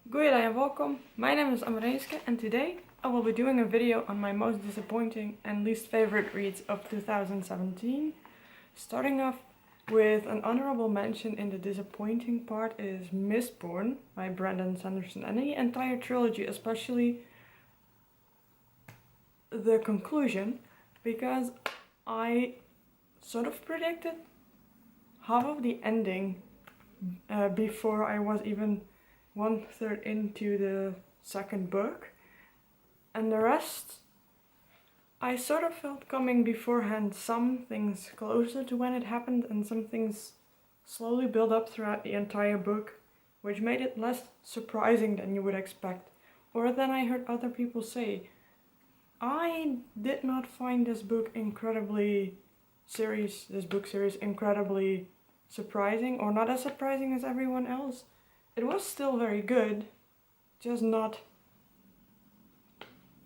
Goeiedag en welcome. My name is Amarenske and today I will be doing a video on my most disappointing and least favorite reads of 2017. Starting off with an honorable mention in the disappointing part is Mistborn by Brandon Sanderson, and the entire trilogy, especially the conclusion, because I sort of predicted half of the ending before I was even 1/3 into the second book, and the rest I sort of felt coming beforehand. Some things closer to when it happened and some things slowly build up throughout the entire book, which made it less surprising than you would expect, or than I heard other people say. I did not find this book series incredibly surprising, or not as surprising as everyone else. It was still very good, just not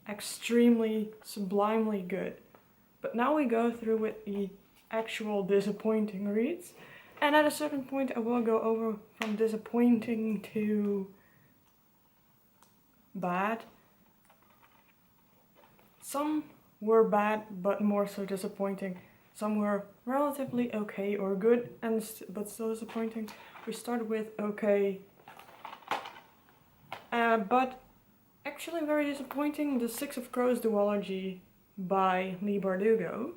extremely, sublimely good. But now we go through with the actual disappointing reads, and at a certain point I will go over from disappointing to bad. Some were bad, but more so disappointing. Some were relatively okay or good, but still disappointing. We start with okay. But actually very disappointing, the Six of Crows duology by Lee Bardugo.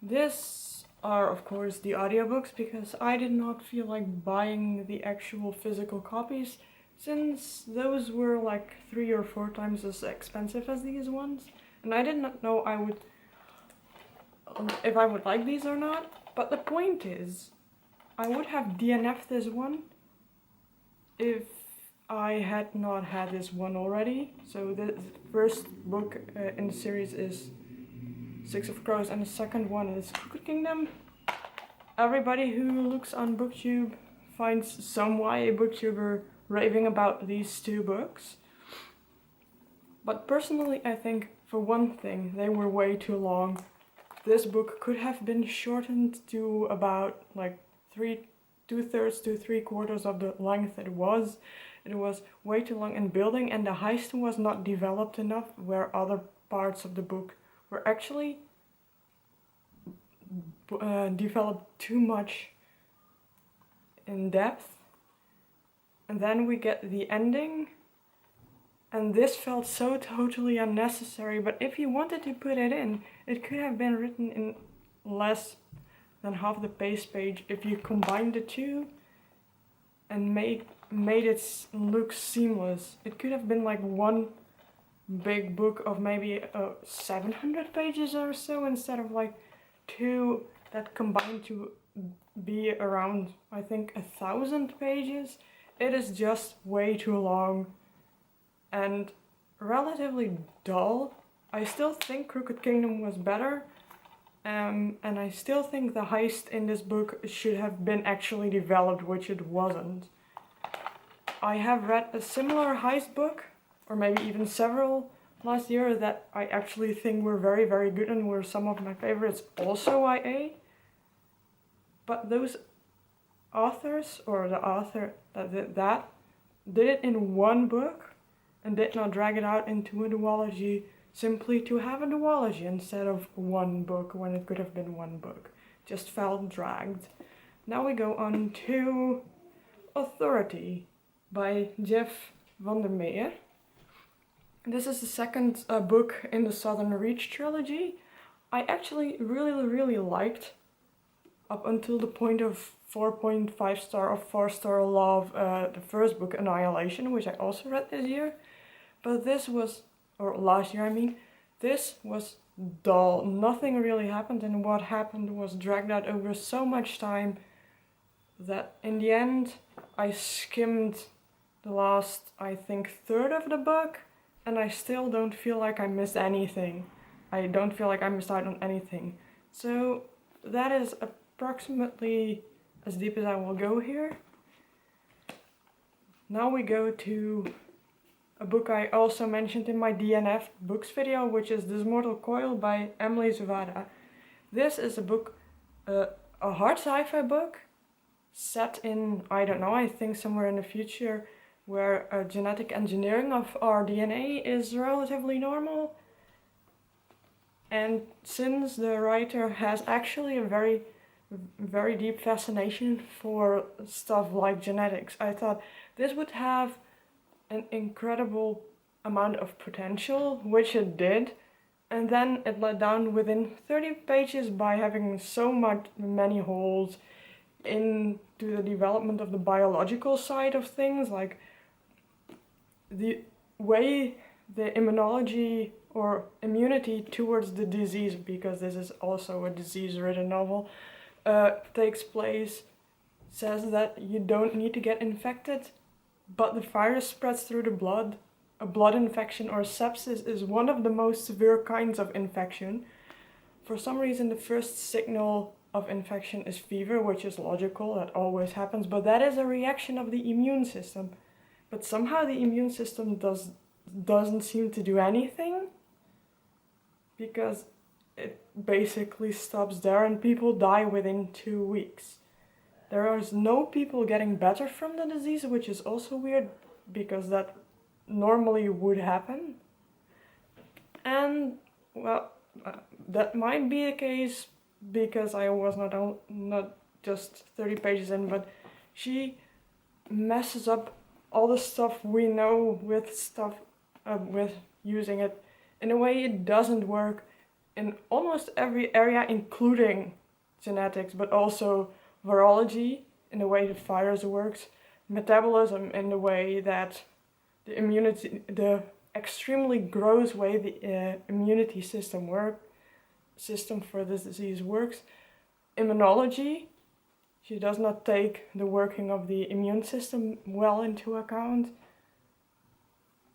These are of course the audiobooks, because I did not feel like buying the actual physical copies, since those were like 3 or 4 times as expensive as these ones, and I did not know if I would like these or not. But the point is, I would have DNF'd this one if I had not had this one already. So the first book in the series is Six of Crows, and the second one is Crooked Kingdom. Everybody who looks on BookTube finds some YA booktuber raving about these two books. But personally, I think, for one thing, they were way too long. This book could have been shortened to about like 2/3 to 3/4 of the length it was. It was way too long in building, and the heist was not developed enough, where other parts of the book were actually developed too much in depth. And then we get the ending, and this felt so totally unnecessary. But if you wanted to put it in, it could have been written in less than half the page if you combined the two and made it look seamless. It could have been like one big book of maybe 700 pages or so, instead of like two that combined to be around, I think, 1,000 pages. It is just way too long and relatively dull. I still think Crooked Kingdom was better, and I still think the heist in this book should have been actually developed, which it wasn't. I have read a similar heist book, or maybe even several, last year that I actually think were very, very good and were some of my favorites, also YA. But those authors, or the author that did it in one book and did not drag it out into a duology simply to have a duology instead of one book when it could have been one book. Just felt dragged. Now we go on to Authority by Jeff Vandermeer. This is the second book in the Southern Reach trilogy. I actually really liked, up until the point of 4.5 star or 4-star love, the first book, Annihilation, which I also read this year. But this was, or last year I mean, this was dull. Nothing really happened, and what happened was dragged out over so much time that in the end I skimmed the last, I think, third of the book, and I still don't feel like I missed anything. I don't feel like I missed out on anything. So that is approximately as deep as I will go here. Now we go to a book I also mentioned in my DNF books video, which is This Mortal Coil by Emily Zavada. This is a book, a hard sci-fi book set in, I don't know, I think somewhere in the future, where genetic engineering of our DNA is relatively normal. And since the writer has actually a very, very deep fascination for stuff like genetics, I thought this would have an incredible amount of potential, which it did. And then it let down within 30 pages by having many holes into the development of the biological side of things, like the way the immunology or immunity towards the disease, because this is also a disease-ridden novel, takes place, says that you don't need to get infected, but the virus spreads through the blood. A blood infection or sepsis is one of the most severe kinds of infection. For some reason, the first signal of infection is fever, which is logical, that always happens, but that is a reaction of the immune system. But somehow the immune system doesn't seem to do anything, because it basically stops there and people die within 2 weeks. There is no people getting better from the disease, which is also weird, because that normally would happen. And well, that might be the case because I was not just 30 pages in, but she messes up all the stuff we know with using it in a way it doesn't work in almost every area, including genetics, but also virology in the way the virus works, metabolism in the way that the extremely gross way the immunity system for this disease works, immunology. She does not take the working of the immune system well into account,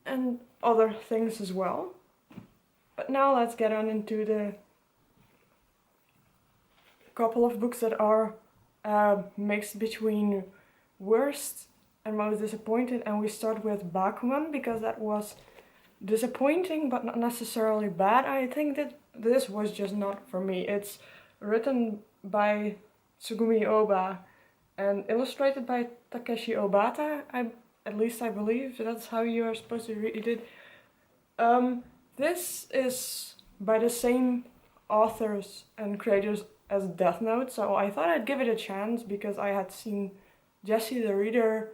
and other things as well. But now let's get on into the couple of books that are mixed between worst and most disappointed, and we start with Bachmann because that was disappointing but not necessarily bad. I think that this was just not for me. It's written by Tsugumi Oba and illustrated by Takeshi Obata. At least I believe that's how you are supposed to read it. This is by the same authors and creators as Death Note, so I thought I'd give it a chance because I had seen Jesse the Reader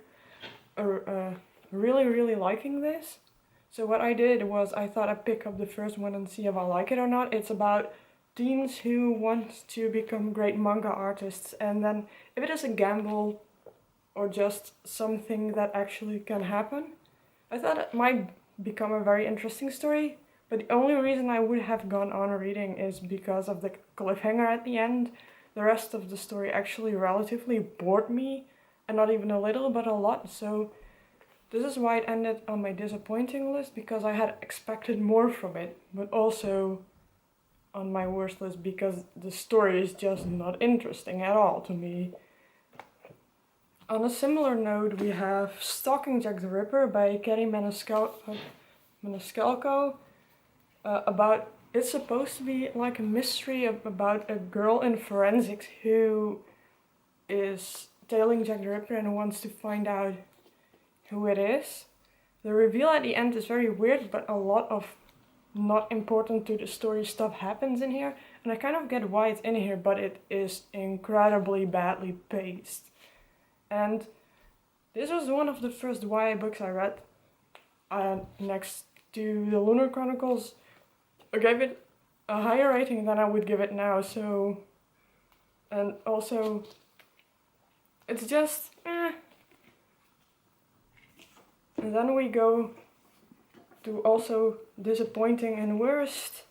really liking this. So what I did was I thought I'd pick up the first one and see if I like it or not. It's about teens who want to become great manga artists, and then if it is a gamble or just something that actually can happen, I thought it might become a very interesting story. But the only reason I would have gone on reading is because of the cliffhanger at the end. The rest of the story actually relatively bored me, and not even a little, but a lot. So this is why it ended on my disappointing list, because I had expected more from it, but also on my worst list because the story is just not interesting at all to me. On a similar note, we have Stalking Jack the Ripper by Kerry Maniscalco. It's supposed to be like a mystery about a girl in forensics who is tailing Jack the Ripper and wants to find out who it is. The reveal at the end is very weird, but a lot of not important to the story stuff happens in here, and I kind of get why it's in here, but it is incredibly badly paced. And this was one of the first YA books I read, next to the Lunar Chronicles. I gave it a higher rating than I would give it now, so... And also, it's just, And then we go to also disappointing and worst.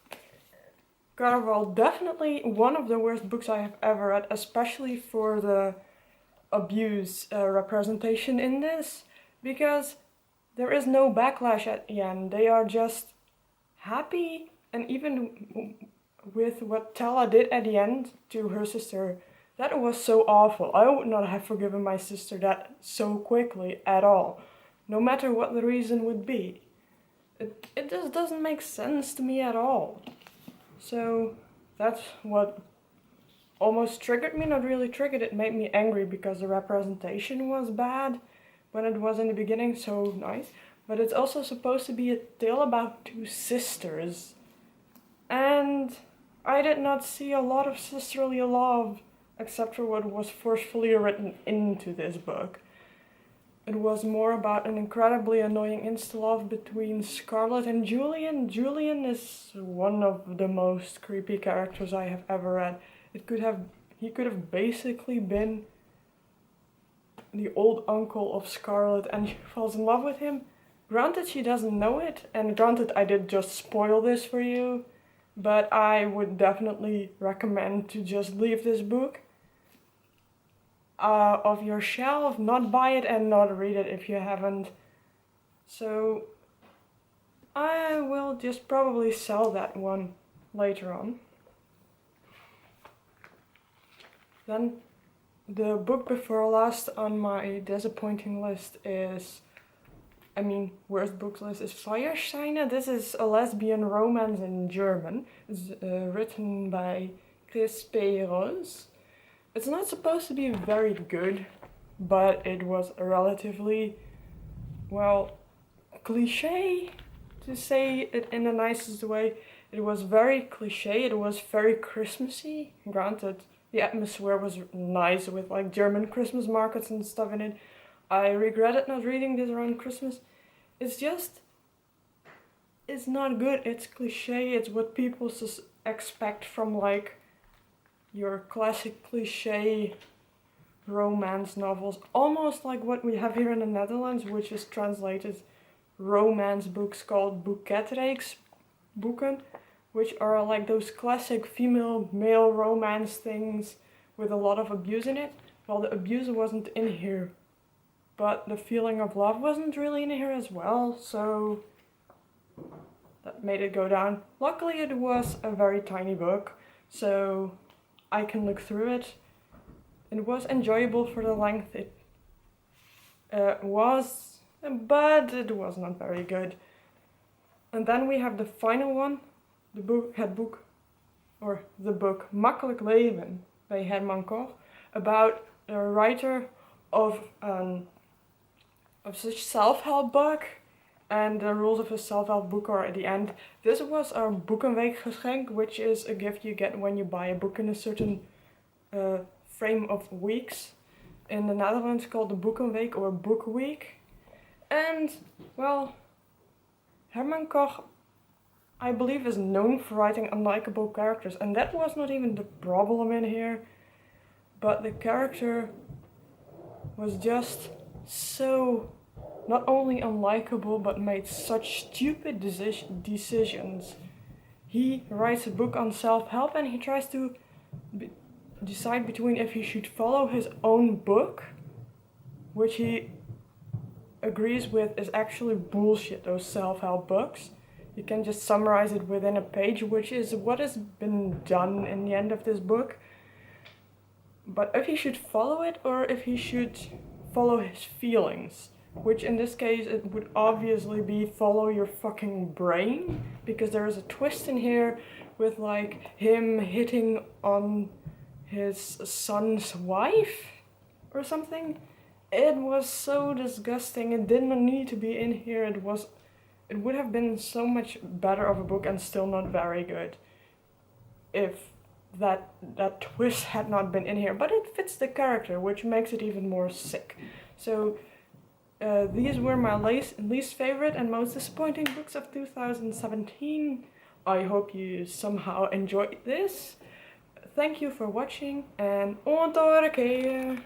Caraval, definitely one of the worst books I have ever read, especially for the abuse representation in this, because there is no backlash at the end. They are just happy, and even with what Tala did at the end to her sister, that was so awful. I would not have forgiven my sister that so quickly at all, no matter what the reason would be. It just doesn't make sense to me at all. So that's what almost triggered me, not really triggered, it made me angry because the representation was bad, when it was in the beginning so nice. But it's also supposed to be a tale about two sisters. And I did not see a lot of sisterly love, except for what was forcefully written into this book. It was more about an incredibly annoying insta-love between Scarlett and Julian. Julian is one of the most creepy characters I have ever read. He could have basically been the old uncle of Scarlett, and she falls in love with him. Granted, she doesn't know it, and granted, I did just spoil this for you, but I would definitely recommend to just leave this book of your shelf, not buy it and not read it if you haven't. So I will just probably sell that one later on. Then the book before last on my disappointing list is, worst books list is Feuerscheine. This is a lesbian romance in German. It's written by Chris P. Rose. It's not supposed to be very good, but it was a relatively, cliche, to say it in the nicest way. It was very cliche, it was very Christmassy. Granted, the atmosphere was nice with like German Christmas markets and stuff in it. I regretted not reading this around Christmas. It's not good, it's cliche, it's what people expect from like your classic cliche romance novels, almost like what we have here in the Netherlands, which is translated romance books called boeken, which are like those classic female-male romance things with a lot of abuse in it. Well, the abuse wasn't in here, but the feeling of love wasn't really in here as well, so that made it go down. Luckily, it was a very tiny book, so I can look through it. It was enjoyable for the length it was, but it was not very good. And then we have the final one, the book McLaughlin by Herman Koch, about a writer of such self-help book, and the rules of a self-help book are at the end. This was our Boekenweekgeschenk, which is a gift you get when you buy a book in a certain frame of weeks. In the Netherlands called the Boekenweek or Book Week. And, Herman Koch, I believe, is known for writing unlikable characters, and that was not even the problem in here. But the character was just so not only unlikable, but made such stupid decisions. He writes a book on self-help and he tries to decide between if he should follow his own book, which he agrees with is actually bullshit, those self-help books. You can just summarize it within a page, which is what has been done in the end of this book. But if he should follow it or if he should follow his feelings, which in this case it would obviously be follow your fucking brain, because there is a twist in here with like him hitting on his son's wife or something. It was so disgusting. It did not need to be in here. It would have been so much better of a book and still not very good if that twist had not been in here. But it fits the character, which makes it even more sick. So these were my least favorite and most disappointing books of 2017. I hope you somehow enjoyed this. Thank you for watching, and on the keer!